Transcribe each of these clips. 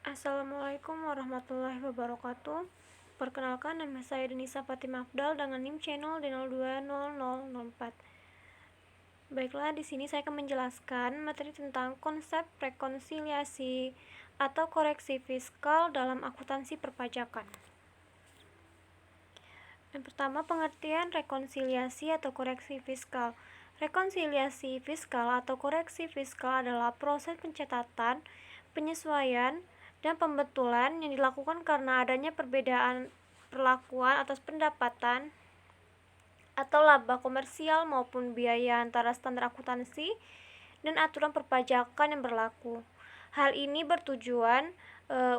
Assalamualaikum warahmatullahi wabarakatuh. Perkenalkan, nama saya Denisa Fatimah Afdal dengan NIM channel D020004. Baiklah, di sini saya akan menjelaskan materi tentang konsep rekonsiliasi atau koreksi fiskal dalam akuntansi perpajakan. Yang pertama, pengertian rekonsiliasi atau koreksi fiskal. Rekonsiliasi fiskal atau koreksi fiskal adalah proses pencatatan, penyesuaian, dan pembetulan yang dilakukan karena adanya perbedaan perlakuan atas pendapatan atau laba komersial maupun biaya antara standar akuntansi dan aturan perpajakan yang berlaku. Hal ini bertujuan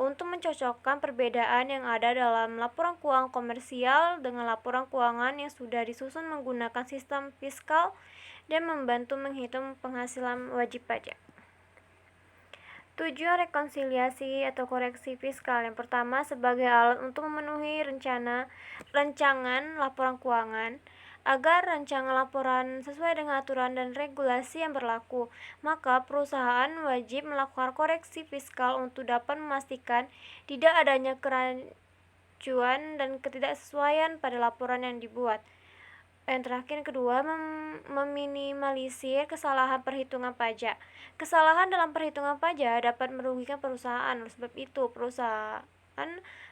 untuk mencocokkan perbedaan yang ada dalam laporan keuangan komersial dengan laporan keuangan yang sudah disusun menggunakan sistem fiskal dan membantu menghitung penghasilan wajib pajak. Tujuan rekonsiliasi atau koreksi fiskal. Yang pertama, sebagai alat untuk memenuhi rancangan laporan keuangan. Agar rancangan laporan sesuai dengan aturan dan regulasi yang berlaku, maka perusahaan wajib melakukan koreksi fiskal untuk dapat memastikan tidak adanya kerancuan dan ketidaksesuaian pada laporan yang dibuat. Yang terakhir, kedua, meminimalisir kesalahan perhitungan pajak. Kesalahan dalam perhitungan pajak dapat merugikan perusahaan. Oleh sebab itu, perusahaan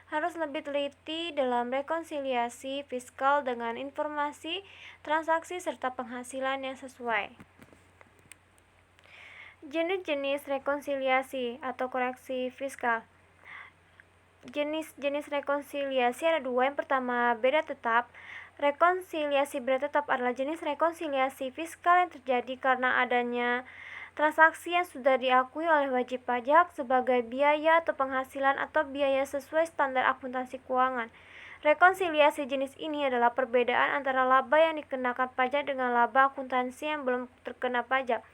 harus lebih teliti dalam rekonsiliasi fiskal dengan informasi, transaksi, serta penghasilan yang sesuai. Jenis-jenis rekonsiliasi atau koreksi fiskal. Jenis rekonsiliasi ada dua. Yang pertama, beda tetap. Rekonsiliasi beda tetap adalah jenis rekonsiliasi fiskal yang terjadi karena adanya transaksi yang sudah diakui oleh wajib pajak sebagai biaya atau penghasilan atau biaya sesuai standar akuntansi keuangan. Rekonsiliasi jenis ini adalah perbedaan antara laba yang dikenakan pajak dengan laba akuntansi yang belum terkena pajak,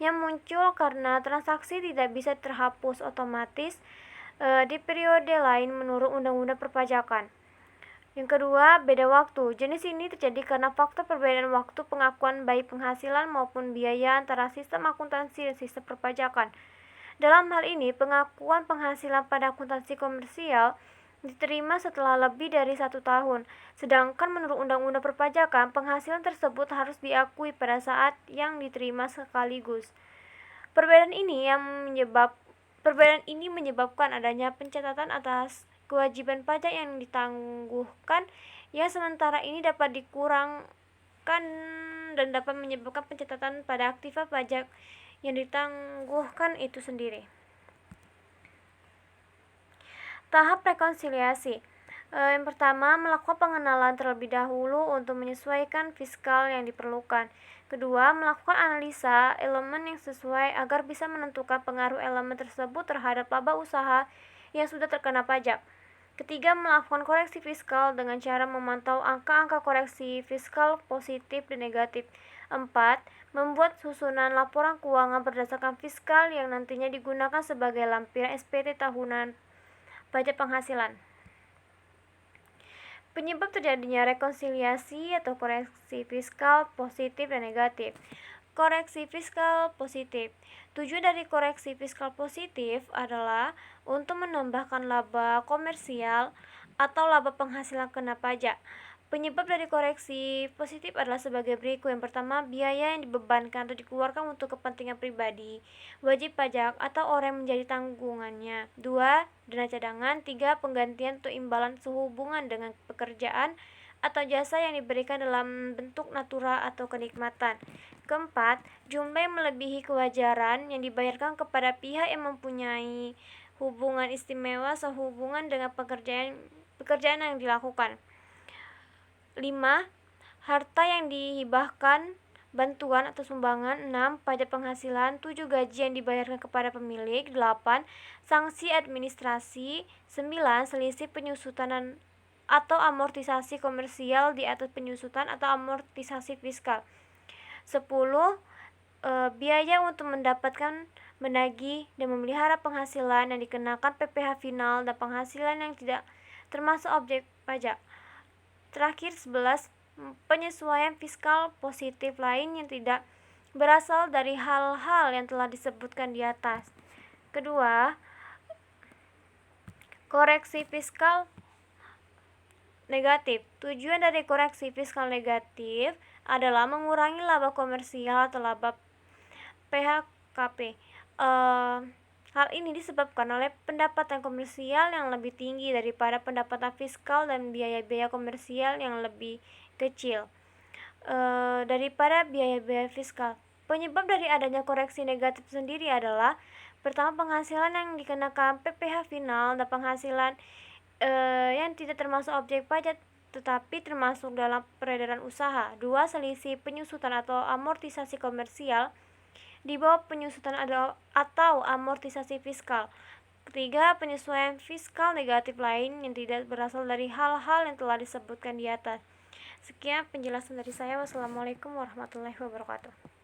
yang muncul karena transaksi tidak bisa terhapus otomatis di periode lain menurut Undang-Undang Perpajakan. Yang kedua, beda waktu. Jenis ini terjadi karena faktor perbedaan waktu pengakuan baik penghasilan maupun biaya antara sistem akuntansi dan sistem perpajakan. Dalam hal ini, pengakuan penghasilan pada akuntansi komersial diterima setelah lebih dari 1 tahun, sedangkan menurut Undang-Undang Perpajakan, penghasilan tersebut harus diakui pada saat yang diterima sekaligus. Perbedaan ini menyebabkan adanya pencatatan atas kewajiban pajak yang ditangguhkan, yang sementara ini dapat dikurangkan dan dapat menyebabkan pencatatan pada aktiva pajak yang ditangguhkan itu sendiri. Tahap rekonsiliasi. Yang pertama, melakukan pengenalan terlebih dahulu untuk menyesuaikan fiskal yang diperlukan. Kedua, melakukan analisa elemen yang sesuai agar bisa menentukan pengaruh elemen tersebut terhadap laba usaha yang sudah terkena pajak. Ketiga, melakukan koreksi fiskal dengan cara memantau angka-angka koreksi fiskal positif dan negatif. 4. Membuat susunan laporan keuangan berdasarkan fiskal yang nantinya digunakan sebagai lampiran SPT tahunan pajak penghasilan. Penyebab terjadinya rekonsiliasi atau koreksi fiskal positif dan negatif. Koreksi fiskal positif. Tujuan dari koreksi fiskal positif adalah untuk menambahkan laba komersial atau laba penghasilan kena pajak. Penyebab dari koreksi positif adalah sebagai berikut. Yang pertama, biaya yang dibebankan atau dikeluarkan untuk kepentingan pribadi, wajib pajak, atau orang yang menjadi tanggungannya. 2. Dana cadangan. 3. Penggantian atau imbalan sehubungan dengan pekerjaan atau jasa yang diberikan dalam bentuk natura atau kenikmatan. Keempat, jumlah yang melebihi kewajaran yang dibayarkan kepada pihak yang mempunyai hubungan istimewa sehubungan dengan pekerjaan yang dilakukan. 5. Harta yang dihibahkan, bantuan atau sumbangan. 6. Pajak penghasilan. 7. Gaji yang dibayarkan kepada pemilik. 8. Sanksi administrasi. 9. Selisih penyusutan atau amortisasi komersial di atas penyusutan atau amortisasi fiskal. 10. Biaya untuk mendapatkan, menagih, dan memelihara penghasilan yang dikenakan PPh final dan penghasilan yang tidak termasuk objek pajak. Terakhir, 11. Penyesuaian fiskal positif lain yang tidak berasal dari hal-hal yang telah disebutkan di atas. Kedua, Koreksi fiskal negatif. Tujuan dari koreksi fiskal negatif adalah mengurangi laba komersial atau laba PHKP. Hal ini disebabkan oleh pendapatan komersial yang lebih tinggi daripada pendapatan fiskal dan biaya-biaya komersial yang lebih kecil daripada biaya-biaya fiskal. Penyebab dari adanya koreksi negatif sendiri adalah pertama, penghasilan yang dikenakan PPh final dan penghasilan yang tidak termasuk objek pajak tetapi termasuk dalam peredaran usaha. Dua, selisih penyusutan atau amortisasi komersial di bawah penyusutan atau amortisasi fiskal. Ketiga, penyesuaian fiskal negatif lain yang tidak berasal dari hal-hal yang telah disebutkan di atas. Sekian penjelasan dari saya. Wassalamualaikum warahmatullahi wabarakatuh.